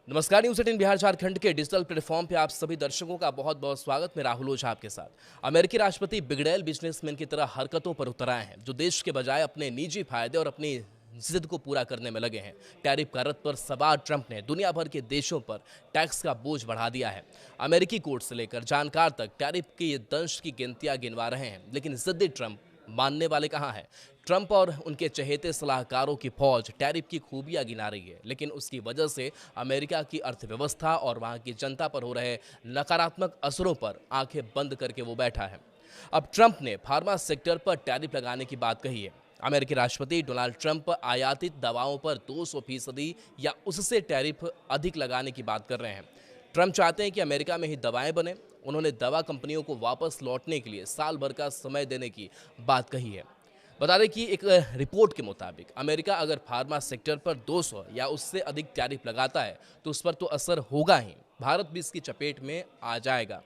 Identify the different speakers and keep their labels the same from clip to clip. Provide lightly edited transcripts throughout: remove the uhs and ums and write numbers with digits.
Speaker 1: नमस्कार। न्यूज़ 18 बिहार झारखंड के digital platform पे आप सभी दर्शकों का बहुत बहुत स्वागत। मैं राहुल ओझा आपके साथ। अमेरिकी राष्ट्रपति बिगड़ैल बिजनेसमैन की तरह हरकतों पर उतर आए हैं, जो देश के बजाय अपने निजी फायदे और अपनी जिद को पूरा करने में लगे हैं। टैरिफ का रद्द पर सवार ट्रंप ने दुनिया भर के देशों पर टैक्स का बोझ बढ़ा दिया है। अमेरिकी कोर्ट से लेकर जानकार तक टैरिफ के ये दंश की गिनतियां गिनवा रहे हैं, लेकिन जिद्दी ट्रंप मानने वाले कहाँ हैं। ट्रंप और उनके चहेते सलाहकारों की फौज टैरिफ की खूबियां गिना रही है, लेकिन उसकी वजह से अमेरिका की अर्थव्यवस्था और वहां की जनता पर हो रहे नकारात्मक असरों पर आंखें बंद करके वो बैठा है। अब ट्रंप ने फार्मा सेक्टर पर टैरिफ लगाने की बात कही है। अमेरिकी राष्ट्रपति डोनाल्ड ट्रंप आयातित दवाओं पर 200% या उससे टैरिफ अधिक लगाने की बात कर रहे हैं। ट्रंप चाहते हैं कि अमेरिका में ही दवाएं बने। उन्होंने दवा कंपनियों को वापस लौटने के लिए साल भर का समय देने की बात कही है। बता दें कि एक रिपोर्ट के मुताबिक अमेरिका अगर फार्मा सेक्टर पर 200 या उससे अधिक टैरिफ लगाता है तो उस पर तो असर होगा ही, भारत भी इसकी चपेट में आ जाएगा।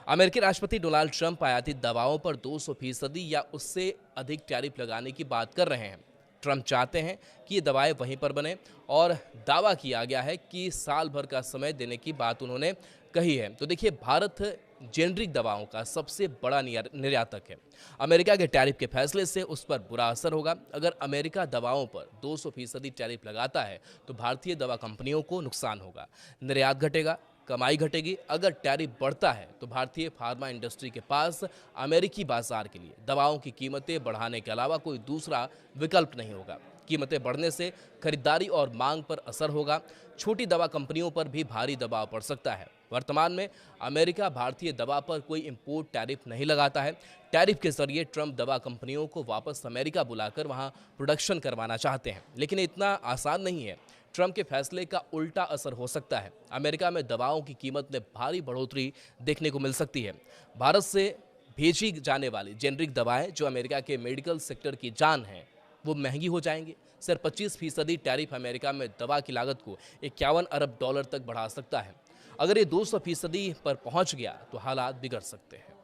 Speaker 1: अमेरिकी राष्ट्रपति डोनाल्ड ट्रंप आयातित दवाओं पर 200% या उससे अधिक टैरिफ लगाने की बात कर रहे हैं। ट्रंप चाहते हैं कि ये दवाएं वहीं पर बने और दावा किया गया है कि साल भर का समय देने की बात उन्होंने कही है। तो देखिए, भारत जेनरिक दवाओं का सबसे बड़ा निर्यातक है। अमेरिका के टैरिफ के फैसले से उस पर बुरा असर होगा। अगर अमेरिका दवाओं पर 200% टैरिफ लगाता है तो भारतीय दवा कंपनियों को नुकसान होगा, निर्यात घटेगा, कमाई घटेगी। अगर टैरिफ बढ़ता है तो भारतीय फार्मा इंडस्ट्री के पास अमेरिकी बाजार के लिए दवाओं की कीमतें बढ़ाने के अलावा कोई दूसरा विकल्प नहीं होगा। कीमतें बढ़ने से खरीदारी और मांग पर असर होगा। छोटी दवा कंपनियों पर भी भारी दबाव पड़ सकता है। वर्तमान में अमेरिका भारतीय दवा पर कोई इंपोर्ट टैरिफ नहीं लगाता है। टैरिफ के जरिए ट्रंप दवा कंपनियों को वापस अमेरिका बुलाकर वहां प्रोडक्शन करवाना चाहते हैं, लेकिन इतना आसान नहीं है। ट्रंप के फैसले का उल्टा असर हो सकता है। अमेरिका में दवाओं की कीमत में भारी बढ़ोतरी देखने को मिल सकती है। भारत से भेजी जाने वाली जेनरिक दवाएं, जो अमेरिका के मेडिकल सेक्टर की जान हैं, वो महंगी हो जाएंगी। सिर्फ 25% टैरिफ अमेरिका में दवा की लागत को 51 अरब डॉलर तक बढ़ा सकता है। अगर ये 200% पर पहुंच गया तो हालात बिगड़ सकते हैं।